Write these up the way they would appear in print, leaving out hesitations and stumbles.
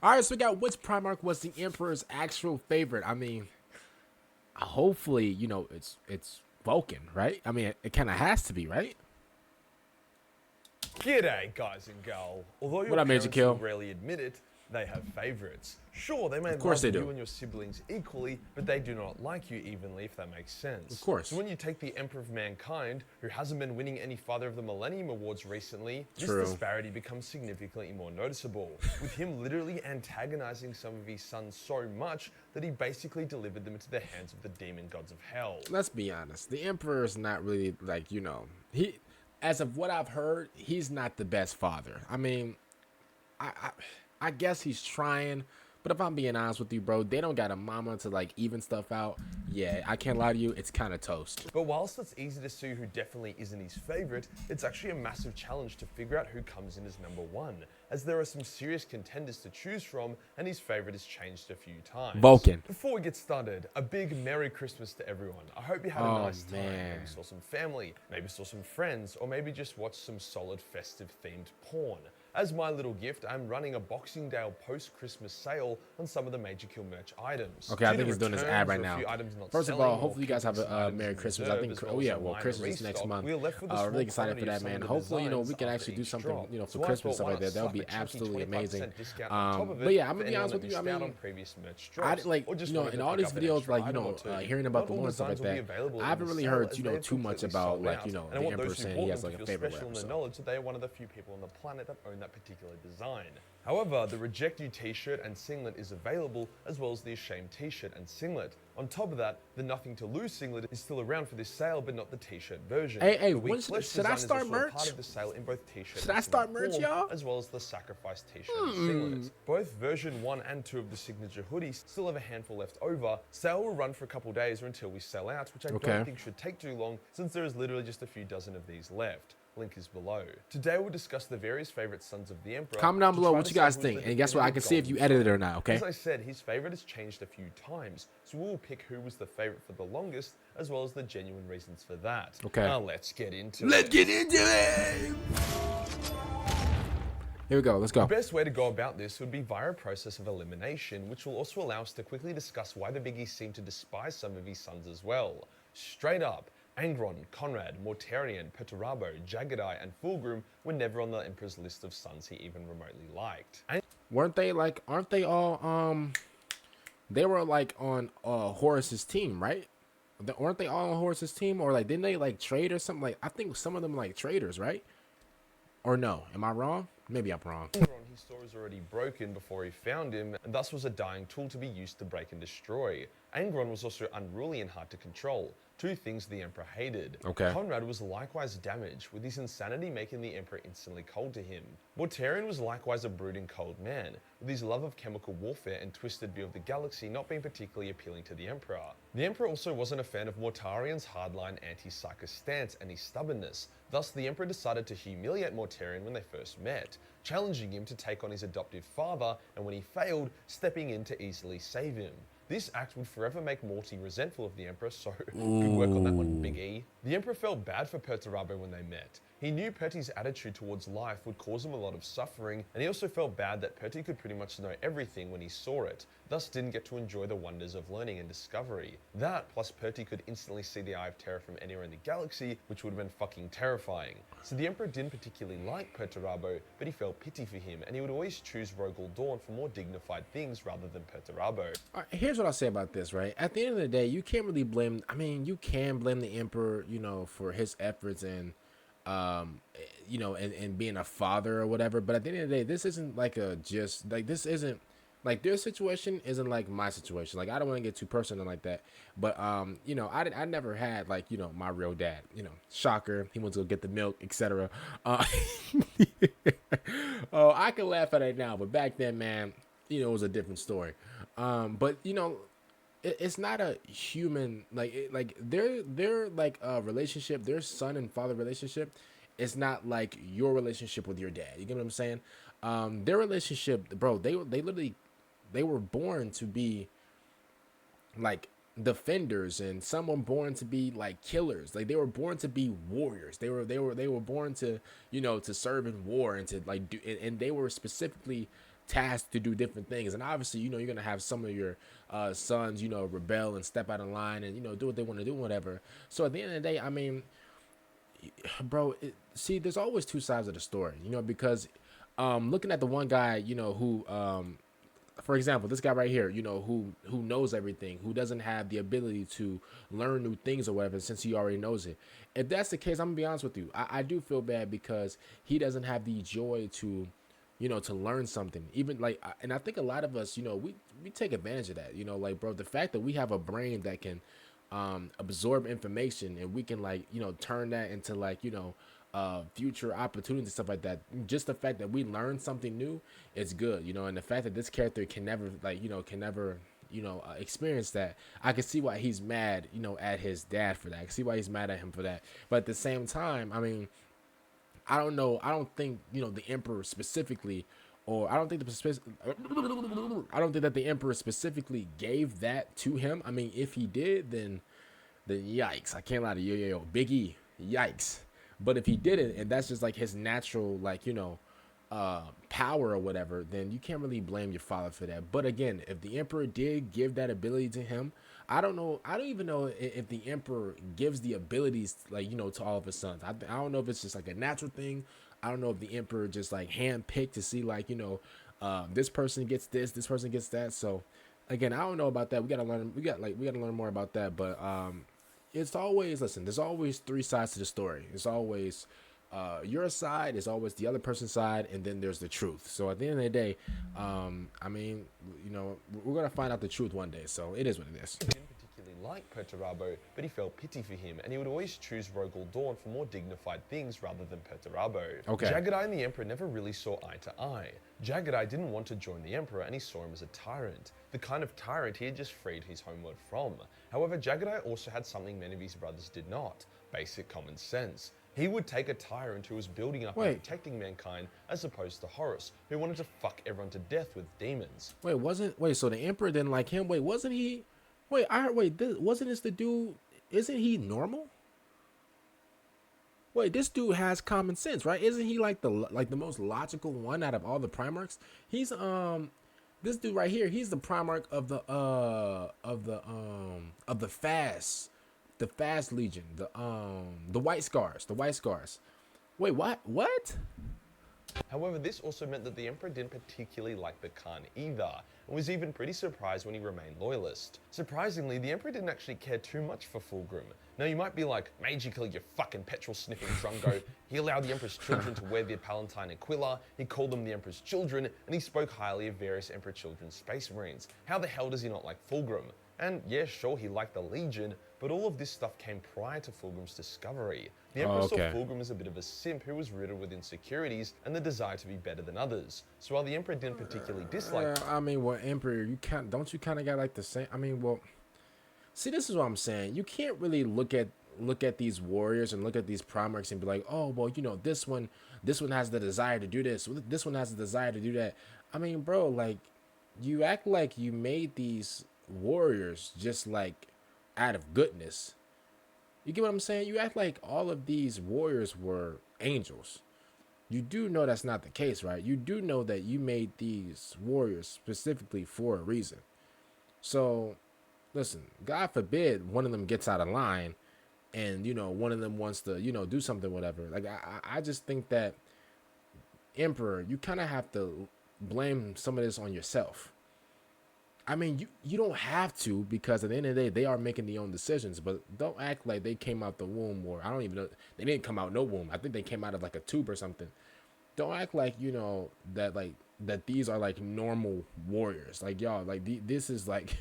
All right, so we got which Primarch was the Emperor's actual favorite. I mean, hopefully, it's Vulcan, right? I mean, it kind of has to be, right? G'day, guys and gal. Although your What up, parents will Majorkill? rarely admit it, they have favorites. Sure, they may Of course love they you do. and your siblings equally, but they do not like you evenly, if that makes sense. Of course. So when you take the Emperor of Mankind, who hasn't been winning any Father of the Millennium awards recently, True. this disparity becomes significantly more noticeable, with him literally antagonizing some of his sons so much that he basically delivered them into the hands of the demon gods of hell. Let's be honest. The Emperor is not really like, he, as of what I've heard, he's not the best father. I mean, I guess he's trying, but if I'm being honest with you, bro, they don't got a mama to like even stuff out. Yeah, I can't lie to you, it's kind of toast. But whilst it's easy to see who definitely isn't his favourite, it's actually a massive challenge to figure out who comes in as number one, as there are some serious contenders to choose from, and his favourite has changed a few times. Vulcan. Before we get started, a big Merry Christmas to everyone. I hope you had a nice time, maybe saw some family, maybe saw some friends, or maybe just watched some solid festive themed porn. As my little gift, I'm running a Boxing Day post-Christmas sale on some of the Majorkill merch items. Okay, I think he's doing this ad right now. First of all, hopefully you guys have a Merry Christmas. I think, oh yeah, well, Christmas is next month. Really excited for that, man. Hopefully, we can actually do something, for Christmas stuff like that. That would be absolutely amazing. But yeah, I'm gonna be honest with you. I mean, I like, in all these videos, like, hearing about the lore and stuff like that, I haven't really heard, too much about, like, the Emperor saying he has like a favorite weapon. The knowledge that they are one of the few people on the planet that own that particular design. However, the Reject You t-shirt and singlet is available, as well as the Ashamed t-shirt and singlet. On top of that, the Nothing to Lose singlet is still around for this sale, but not the t-shirt version. Hey, should I start merch? Part of the sale in both t-shirt should I start merch, y'all? As well as the Sacrifice t-shirt and singlet. Both version 1 and 2 of the signature hoodies still have a handful left over. Sale will run for a couple days or until we sell out, which I don't think should take too long, since there is literally just a few dozen of these left. Link is below. Today we'll discuss the various favorite sons of the Emperor. Comment down below what you guys think, and guess what? I can see if you edited it or not, okay? As I said, his favorite has changed a few times, so we'll pick who was the favorite for the longest, as well as the genuine reasons for that. Okay. Now let's get into it. Let's get into it! Here we go, let's go. The best way to go about this would be via a process of elimination, which will also allow us to quickly discuss why the biggies seem to despise some of his sons as well. Straight up, Angron, Conrad, Mortarion, Perturabo, Jagadai, and Fulgrim were never on the Emperor's list of sons he even remotely liked. Weren't they like, aren't they all, they were like on Horus's team, right? Weren't they all on Horus's team? Or like, didn't they like trade or something? Like, I think some of them like traders, right? Or no, am I wrong? Maybe I'm wrong. His sword was already broken before he found him, and thus was a dying tool to be used to break and destroy. Angron was also unruly and hard to control, two things the Emperor hated. Okay. Conrad was likewise damaged, with his insanity making the Emperor instantly cold to him. Mortarion was likewise a brooding cold man, with his love of chemical warfare and twisted view of the galaxy not being particularly appealing to the Emperor. The Emperor also wasn't a fan of Mortarion's hardline anti-Psyker stance and his stubbornness, thus the Emperor decided to humiliate Mortarion when they first met, challenging him to take on his adoptive father, and when he failed, stepping in to easily save him. This act would forever make Morty resentful of the Emperor, so good work on that one, Big E. The Emperor felt bad for Perturabo when they met. He knew Perty's attitude towards life would cause him a lot of suffering, and he also felt bad that Perty could pretty much know everything when he saw it, thus didn't get to enjoy the wonders of learning and discovery. That, plus Perty could instantly see the Eye of Terror from anywhere in the galaxy, which would have been fucking terrifying. So the Emperor didn't particularly like Perturabo, but he felt pity for him, and he would always choose Rogal Dorn for more dignified things rather than Perturabo. Here's what I'll say about this, right? At the end of the day, you can't really blame, you can blame the Emperor, for his efforts and, and being a father or whatever, but at the end of the day, this isn't like this isn't, like, their situation isn't like my situation. Like, I don't want to get too personal like that, but, I never had, like, my real dad, shocker, he went to go get the milk, etc. Oh, I can laugh at it now, but back then, man, it was a different story. But, it's not a human, their like relationship, their son and father relationship is not like your relationship with your dad. You get what I'm saying? Their relationship, bro, they were born to be like defenders, and some were born to be like killers. Like, they were born to be warriors. They were born to, to serve in war and to like do, and they were specifically tasked to do different things. And obviously, you're gonna have some of your sons, rebel and step out of line and do what they want to do, whatever. So at the end of the day, I mean, bro, see, there's always two sides of the story, because looking at the one guy, who for example, this guy right here, who knows everything, who doesn't have the ability to learn new things or whatever, since he already knows it. If that's the case, I'm gonna be honest with you. I do feel bad because he doesn't have the joy to, to learn something. Even like, and I think a lot of us, we take advantage of that. Like, bro, the fact that we have a brain that can absorb information and we can like, turn that into like, future opportunities and stuff like that. Just the fact that we learn something new is good, and the fact that this character can never like, experience that. I can see why he's mad, at his dad for that. I can see why he's mad at him for that. But at the same time, I mean, I don't know. I don't think, the Emperor specifically, or I don't think that the Emperor specifically gave that to him. I mean, if he did, then yikes. I can't lie to you, yo, Big E, yikes. But if he didn't, and that's just like his natural, like, power or whatever, then you can't really blame your father for that. But again, if the Emperor did give that ability to him, I don't know. I don't even know if the Emperor gives the abilities, like, to all of his sons. I don't know if it's just like a natural thing. I don't know if the Emperor just like handpicked to see, like, this person gets this person gets that. So again, I don't know about that. We gotta learn. We gotta learn more about that. But it's always, listen, there's always three sides to the story. It's always your side, is always the other person's side, and then there's the truth. So at the end of the day, I mean, we're gonna find out the truth one day. So it is what it is. Didn't particularly like Perturabo, but he felt pity for him, and he would always choose Rogal Dorn for more dignified things rather than Perturabo. Okay. Jagadai and the Emperor never really saw eye to eye. Jagadai didn't want to join the Emperor, and he saw him as a tyrant. The kind of tyrant he had just freed his homeworld from. However, Jagadai also had something many of his brothers did not: basic common sense. He would take a tyrant who was building up and protecting mankind, as opposed to Horus, who wanted to fuck everyone to death with demons. So the Emperor didn't like him? Wasn't he? Wasn't this the dude? Isn't he normal? This dude has common sense, right? Isn't he like the most logical one out of all the Primarchs? He's this dude right here. He's the Primarch of the Fast Legion, the White Scars. Wait, what? However, this also meant that the Emperor didn't particularly like the Khan either, and was even pretty surprised when he remained loyalist. Surprisingly, the Emperor didn't actually care too much for Fulgrim. Now you might be like, Majorkill, you fucking petrol-sniffing drungo. He allowed the Emperor's children to wear the Palatine Aquila, he called them the Emperor's children, and he spoke highly of various Emperor children's space marines. How the hell does he not like Fulgrim? And yeah, sure, he liked the Legion, but all of this stuff came prior to Fulgrim's discovery. The Emperor saw Fulgrim as a bit of a simp who was riddled with insecurities and the desire to be better than others. So while the Emperor didn't particularly dislike... I mean, Emperor, don't you kind of got like the same... I mean, see, this is what I'm saying. You can't really look at these warriors and look at these Primarchs and be like, oh, well, this one has the desire to do this. This one has the desire to do that. I mean, bro, like, you act like you made these warriors just like out of goodness. You get what I'm saying? You act like all of these warriors were angels. You do know that's not the case, right? You do know that you made these warriors specifically for a reason. So, listen, God forbid one of them gets out of line and, one of them wants to, do something, whatever. Like, I just think that, Emperor, you kind of have to blame some of this on yourself. I mean, you don't have to, because at the end of the day, they are making their own decisions, but don't act like they came out the womb, or I don't even know. They didn't come out no womb. I think they came out of like a tube or something. Don't act like, that these are like normal warriors. Like, y'all, like this is like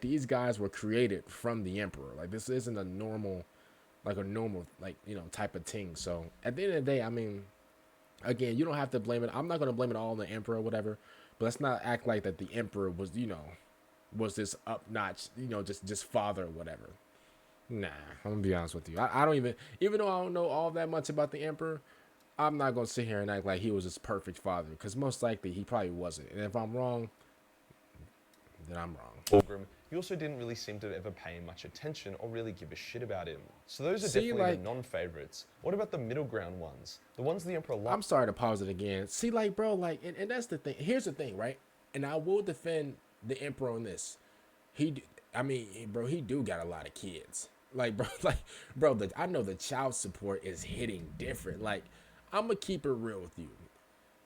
these guys were created from the Emperor. Like, this isn't a normal type of thing. So at the end of the day, I mean, again, you don't have to blame it. I'm not going to blame it all on the Emperor or whatever. But let's not act like that the Emperor was, was this up-notch, just father or whatever. Nah, I'm going to be honest with you. I don't even though I don't know all that much about the Emperor, I'm not going to sit here and act like he was this perfect father, because most likely he probably wasn't. And if I'm wrong, then I'm wrong. Fulgrim, he also didn't really seem to ever pay him much attention or really give a shit about him. So those are definitely the non-favorites. What about the middle ground ones? The ones the Emperor liked? I'm sorry to pause it again. See, like, bro, like, and that's the thing. Here's the thing, right? And I will defend the Emperor on this. I mean, bro, he do got a lot of kids. Like, bro, I know the child support is hitting different. Like, I'm gonna keep it real with you.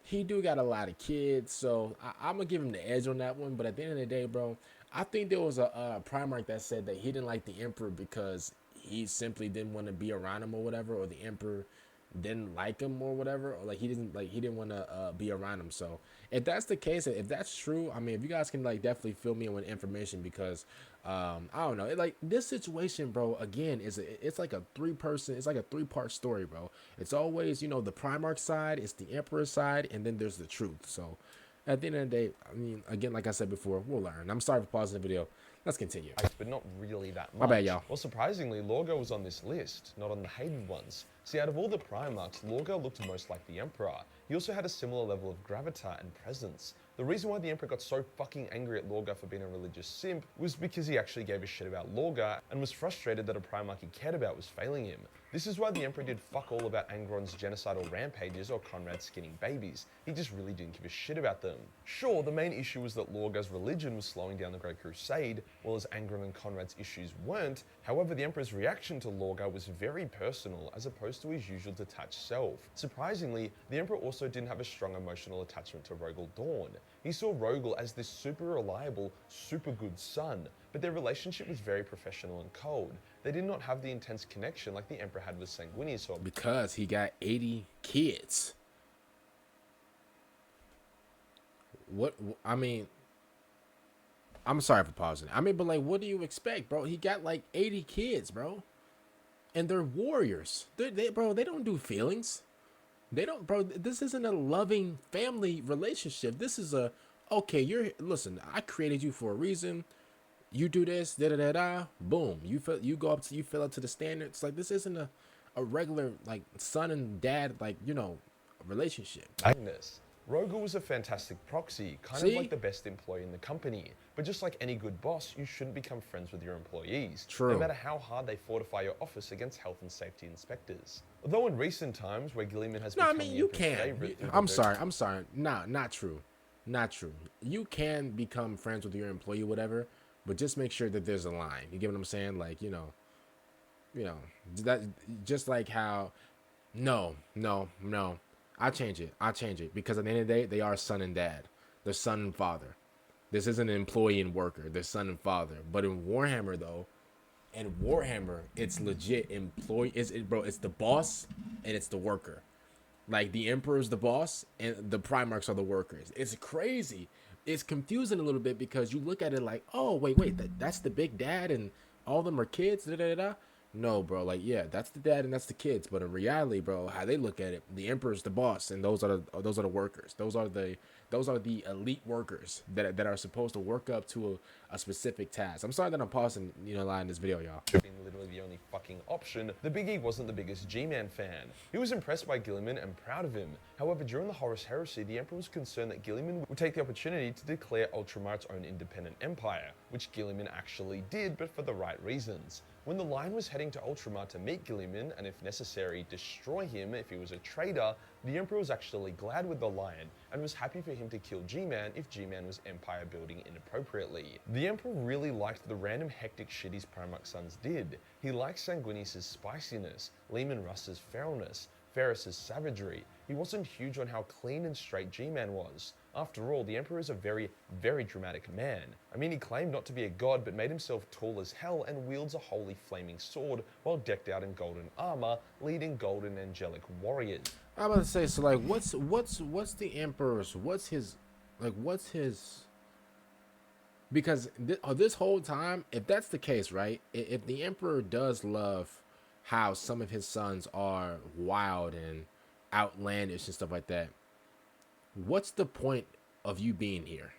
He do got a lot of kids, so I'm gonna give him the edge on that one. But at the end of the day, bro, I think there was a Primarch that said that he didn't like the Emperor because he simply didn't want to be around him or whatever, or the Emperor didn't like him or whatever, or like he didn't want to be around him. So if that's the case, if that's true, I mean, if you guys can like definitely fill me in with information, because I don't know, like this situation, bro, again, it's like a three-part story, bro. It's always, you know, the Primarch side, it's the Emperor side, and then there's the truth. So at the end of the day, I mean, again, like I said before, we'll learn. I'm sorry for pausing the video. Let's continue. But not really that much. My bad, y'all. Well, surprisingly, Lorgar was on this list, not on the hated ones. See, out of all the Primarchs, Lorgar looked most like the Emperor. He also had a similar level of gravitas and presence. The reason why the Emperor got so fucking angry at Lorgar for being a religious simp was because he actually gave a shit about Lorgar and was frustrated that a Primarch he cared about was failing him. This is why the Emperor did fuck all about Angron's genocidal rampages or Conrad's skinning babies. He just really didn't give a shit about them. Sure, the main issue was that Lorgar's religion was slowing down the Great Crusade, while as Angron and Conrad's issues weren't. However, the Emperor's reaction to Lorgar was very personal, as opposed to his usual detached self. Surprisingly, the Emperor also didn't have a strong emotional attachment to Rogal Dorn. He saw Rogal as this super reliable, super good son, but their relationship was very professional and cold. They did not have the intense connection like the Emperor had with Sanguinius or... Because he got 80 kids. I mean, I'm sorry for pausing. I mean, but like, what do you expect, bro? He got like 80 kids, bro. And they're warriors. Bro, they don't do feelings. They don't, bro. This isn't a loving family relationship. This is okay, listen, I created you for a reason. You do this, boom. You fill up to the standards. Like, this isn't a regular, like, son and dad, like, you know, relationship. Agnes. Rogal was a fantastic proxy, kind of like the best employee in the company. But just like any good boss, you shouldn't become friends with your employees. True. No matter how hard they fortify your office against health and safety inspectors. Although in recent times, where Guilliman has become the Emperor's favorite... I'm sorry. Nah, not true. Not true. You can become friends with your employee, whatever, but just make sure that there's a line. You get what I'm saying? Like, you know, that just like how, no. I change it because at the end of the day, they are son and dad. They're son and father. This isn't an employee and worker. They're son and father. But in Warhammer, though, it's legit employee. It's the boss and it's the worker. Like, the Emperor's the boss and the Primarchs are the workers. It's crazy. It's confusing a little bit because you look at it like, oh, wait, that's the big dad and all of them are kids, No, bro, like, yeah, that's the dad and that's the kids. But in reality, bro, how they look at it, the Emperor's the boss and those are the workers. Those are the elite workers that are supposed to work up to a specific task. I'm sorry that I'm pausing, a lot in this video, y'all. Being literally the only fucking option, the Big E wasn't the biggest G-Man fan. He was impressed by Guilliman and proud of him. However, during the Horus Heresy, the Emperor was concerned that Guilliman would take the opportunity to declare Ultramar's own independent empire, which Guilliman actually did, but for the right reasons. When the line was heading to Ultramar to meet Guilliman, and if necessary, destroy him if he was a traitor, the Emperor was actually glad with the Lion, and was happy for him to kill G-Man if G-Man was empire building inappropriately. The Emperor really liked the random hectic shit his Primarch sons did. He liked Sanguinius' spiciness, Leman Russ's feralness, Ferris's savagery. He wasn't huge on how clean and straight G-Man was. After all, the Emperor is a very, very dramatic man. I mean, he claimed not to be a god, but made himself tall as hell and wields a holy flaming sword while decked out in golden armor, leading golden angelic warriors. I'm about to say, so like, what's the Emperor's, what's his, because this whole time, if that's the case, right, if the Emperor does love how some of his sons are wild and outlandish and stuff like that, what's the point of you being here?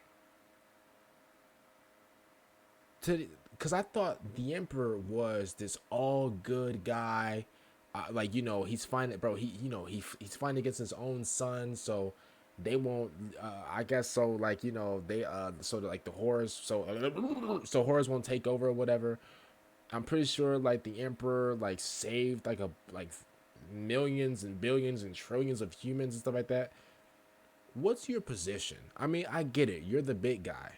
Because I thought the Emperor was this all good guy. He's fighting, bro. He's fighting against his own son. So they won't. I guess so. Like they so like the horrors. So horrors won't take over or whatever. I'm pretty sure like the emperor like saved like millions and billions and trillions of humans and stuff like that. What's your position? I mean, I get it. You're the big guy.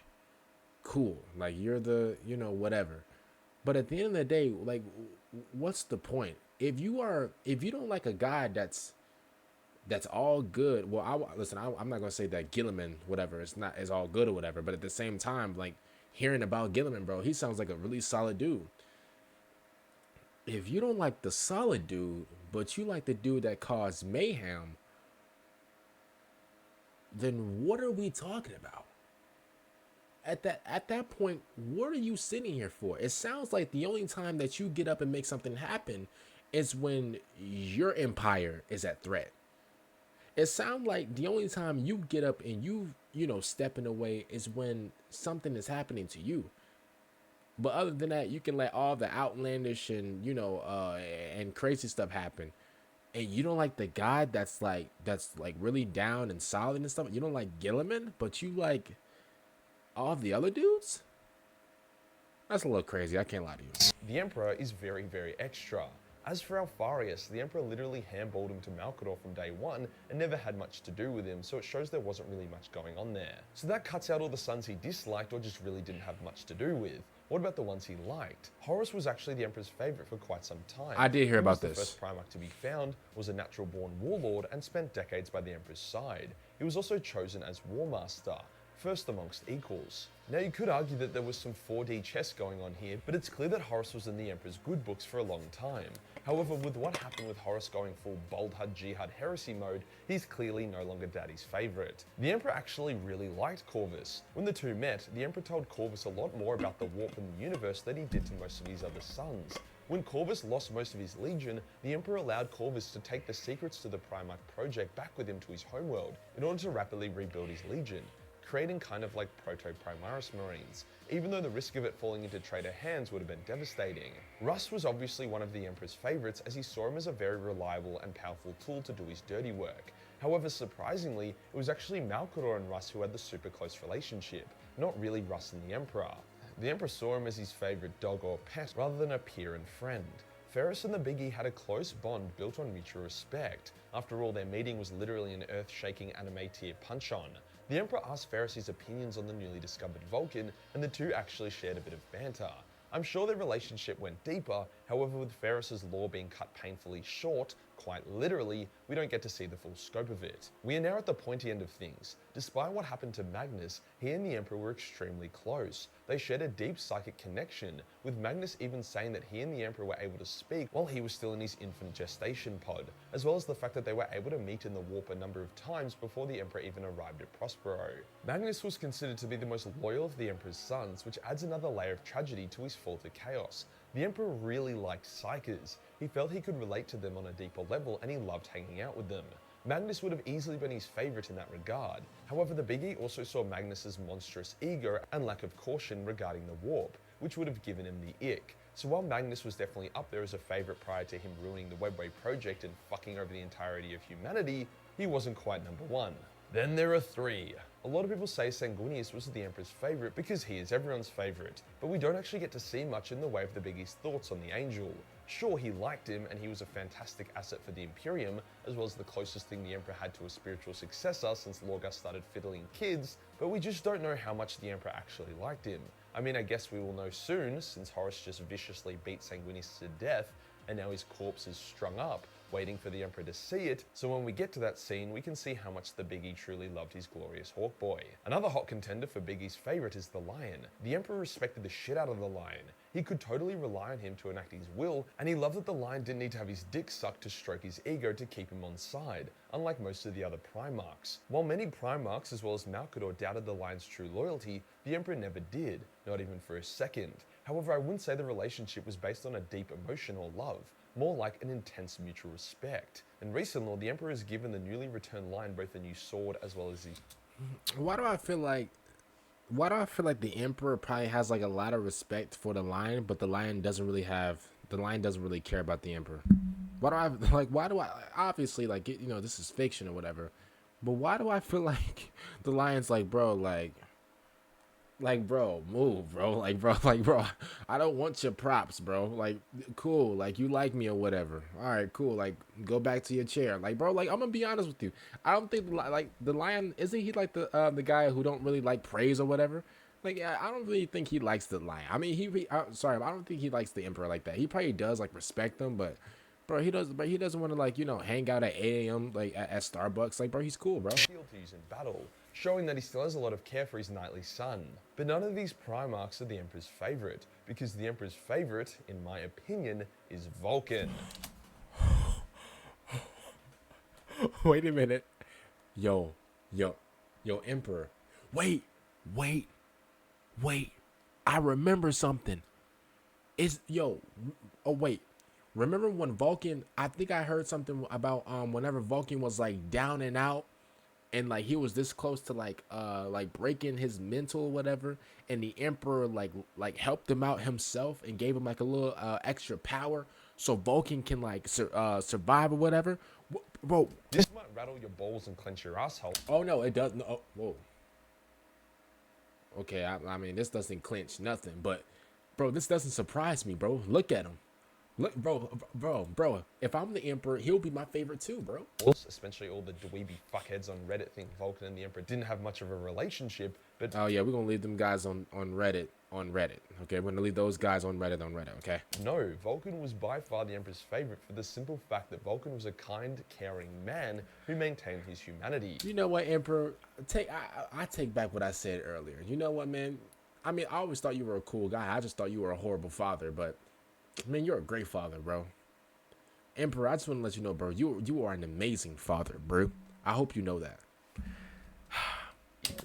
Cool. Like you're the whatever. But at the end of the day, like, what's the point? If you don't like a guy that's all good. Well, listen. I'm not gonna say that Guilliman, whatever, is all good or whatever. But at the same time, like hearing about Guilliman, bro, he sounds like a really solid dude. If you don't like the solid dude, but you like the dude that caused mayhem, then what are we talking about? At that point, what are you sitting here for? It sounds like the only time that you get up and make something happen is when your empire is at threat. It sounds like the only time you get up and stepping away is when something is happening to you. But other than that, you can let all the outlandish and and crazy stuff happen. And you don't like the guy that's like really down and solid and stuff. You don't like Guilliman, but you like all the other dudes? That's a little crazy. I can't lie to you. The Emperor is very, very extra. As for Alpharius, the Emperor literally handballed him to Malcador from day one and never had much to do with him, so it shows there wasn't really much going on there. So that cuts out all the sons he disliked or just really didn't have much to do with. What about the ones he liked? Horus was actually the Emperor's favourite for quite some time. I did hear about this. The first Primarch to be found, was a natural-born warlord and spent decades by the Emperor's side. He was also chosen as War Master, first amongst equals. Now you could argue that there was some 4D chess going on here, but it's clear that Horus was in the Emperor's good books for a long time. However, with what happened with Horus going full Boldhud Jihad heresy mode, he's clearly no longer Daddy's favourite. The Emperor actually really liked Corvus. When the two met, the Emperor told Corvus a lot more about the warp in the universe than he did to most of his other sons. When Corvus lost most of his legion, the Emperor allowed Corvus to take the secrets to the Primarch project back with him to his homeworld in order to rapidly rebuild his legion, creating kind of like proto-Primaris Marines, even though the risk of it falling into traitor hands would have been devastating. Russ was obviously one of the Emperor's favourites, as he saw him as a very reliable and powerful tool to do his dirty work. However, surprisingly, it was actually Malcador and Russ who had the super close relationship, not really Russ and the Emperor. The Emperor saw him as his favourite dog or pet, rather than a peer and friend. Ferrus and the Biggie had a close bond built on mutual respect. After all, their meeting was literally an earth-shaking anime tier punch-on. The Emperor asked Ferrus his opinions on the newly discovered Vulcan, and the two actually shared a bit of banter. I'm sure their relationship went deeper, however with Ferrus's lore being cut painfully short, quite literally, we don't get to see the full scope of it. We are now at the pointy end of things. Despite what happened to Magnus, he and the Emperor were extremely close. They shared a deep psychic connection, with Magnus even saying that he and the Emperor were able to speak while he was still in his infant gestation pod, as well as the fact that they were able to meet in the warp a number of times before the Emperor even arrived at Prospero. Magnus was considered to be the most loyal of the Emperor's sons, which adds another layer of tragedy to his fall to chaos. The Emperor really liked Psykers. He felt he could relate to them on a deeper level and he loved hanging out with them. Magnus would have easily been his favourite in that regard. However, the Biggie also saw Magnus's monstrous ego and lack of caution regarding the warp, which would have given him the ick. So while Magnus was definitely up there as a favourite prior to him ruining the Webway project and fucking over the entirety of humanity, he wasn't quite number one. Then there are three. A lot of people say Sanguinius was the Emperor's favourite because he is everyone's favourite, but we don't actually get to see much in the way of the Biggie's thoughts on the Angel. Sure, he liked him and he was a fantastic asset for the Imperium, as well as the closest thing the Emperor had to a spiritual successor since Lorgas started fiddling kids, but we just don't know how much the Emperor actually liked him. I mean, I guess we will know soon, since Horus just viciously beat Sanguinius to death, and now his corpse is strung up, waiting for the Emperor to see it, so when we get to that scene, we can see how much the Biggie truly loved his glorious Hawk Boy. Another hot contender for Biggie's favourite is the Lion. The Emperor respected the shit out of the Lion. He could totally rely on him to enact his will, and he loved that the Lion didn't need to have his dick sucked to stroke his ego to keep him on side, unlike most of the other Primarchs. While many Primarchs as well as Malcador doubted the Lion's true loyalty, the Emperor never did, not even for a second. However, I wouldn't say the relationship was based on a deep emotion or love, more like an intense mutual respect. In recent lore, the Emperor has given the newly returned Lion both a new sword as well as his... Why do I feel like the Emperor probably has like a lot of respect for the Lion, but the Lion doesn't really care about the Emperor? Why do I obviously, like, this is fiction or whatever, But why do I feel like the Lion's like, bro, bro, move, bro, like, bro, I don't want your props, bro. Like, cool, like, you like me or whatever. All right, cool. Like, go back to your chair. Like, bro, like, I'm gonna be honest with you. I don't think like the Lion isn't he like the guy who don't really like praise or whatever. Like, yeah, I don't really think he likes the Lion. I mean, sorry, I don't think he likes the Emperor like that. He probably does like respect them, but. Bro, he doesn't want to like hang out at 8 a.m. like at Starbucks. Like, bro, he's cool, bro. Shield to use in battle, showing that he still has a lot of care for his knightly son. But none of these Primarchs are the Emperor's favorite, because the Emperor's favorite, in my opinion, is Vulcan. Wait a minute, yo, Emperor. Wait. I remember something. Oh wait. Remember when Vulcan, I think I heard something about whenever Vulcan was like down and out and like he was this close to like breaking his mental or whatever, and the Emperor like helped him out himself and gave him like a little extra power so Vulcan can like survive or whatever. Bro, This might rattle your balls and clench your asshole. oh no, it doesn't. Oh, whoa. Okay, I mean this doesn't clinch nothing, but bro, this doesn't surprise me, bro. Look at him. Look, bro. If I'm the Emperor, he'll be my favorite too, bro. Especially all the dweeby fuckheads on Reddit think Vulcan and the Emperor didn't have much of a relationship, but Oh yeah, we're gonna leave them guys on Reddit. Okay, we're gonna leave those guys on Reddit. Okay. no, Vulcan was by far the Emperor's favorite for the simple fact that Vulcan was a kind, caring man who maintained his humanity. You know what, Emperor? I take back what I said earlier. You know what, man? I mean, I always thought you were a cool guy. I just thought you were a horrible father, but man, you're a great father, bro. Emperor, I just want to let you know, bro, you are an amazing father, bro. I hope you know that.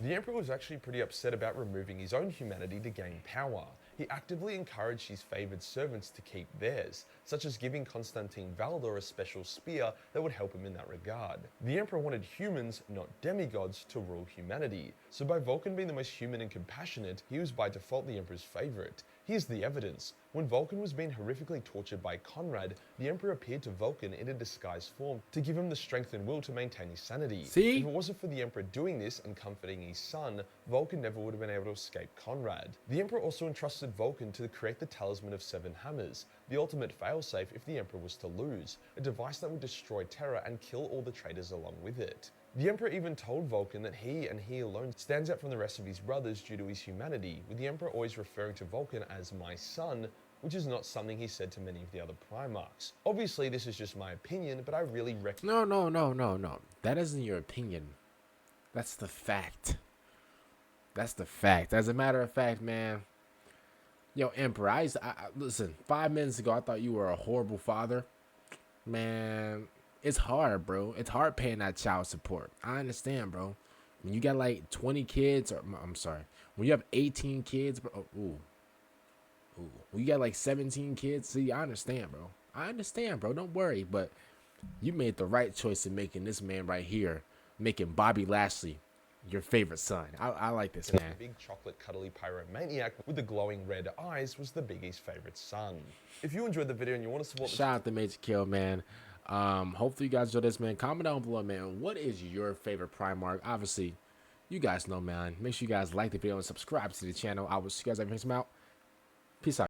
The Emperor was actually pretty upset about removing his own humanity to gain power. He actively encouraged his favoured servants to keep theirs, such as giving Constantine Valdor a special spear that would help him in that regard. The Emperor wanted humans, not demigods, to rule humanity, so by Vulcan being the most human and compassionate, he was by default the Emperor's favourite. Here's the evidence. When Vulcan was being horrifically tortured by Conrad, the Emperor appeared to Vulcan in a disguised form to give him the strength and will to maintain his sanity. See? If it wasn't for the Emperor doing this and comforting his son, Vulcan never would have been able to escape Conrad. The Emperor also entrusted Vulcan to create the Talisman of Seven Hammers, the ultimate failsafe if the Emperor was to lose, a device that would destroy Terra and kill all the traitors along with it. The Emperor even told Vulcan that he and he alone stands out from the rest of his brothers due to his humanity, with the Emperor always referring to Vulcan as my son, which is not something he said to many of the other Primarchs. Obviously, this is just my opinion, but I really reckon. No. That isn't your opinion. That's the fact. That's the fact. As a matter of fact, man. Yo, Emperor, I listen, 5 minutes ago, I thought you were a horrible father. Man, it's hard, bro. It's hard paying that child support. I understand, bro. When you got like 20 kids, or I'm sorry, when you have 18 kids, bro. Ooh. When you got like 17 kids, see, I understand, bro. I understand, bro. Don't worry, but you made the right choice in making this man right here, making Bobby Lashley your favorite son. I like this man. The big chocolate cuddly pyromaniac with the glowing red eyes was the Biggie's favorite son. If you enjoyed the video and you want to support Shout out to Majorkill, man. Hopefully you guys enjoyed this, man. Comment down below, man. What is your favorite Primarch? Obviously, you guys know, man. Make sure you guys like the video and subscribe to the channel. I will see you guys next time out. Peace out.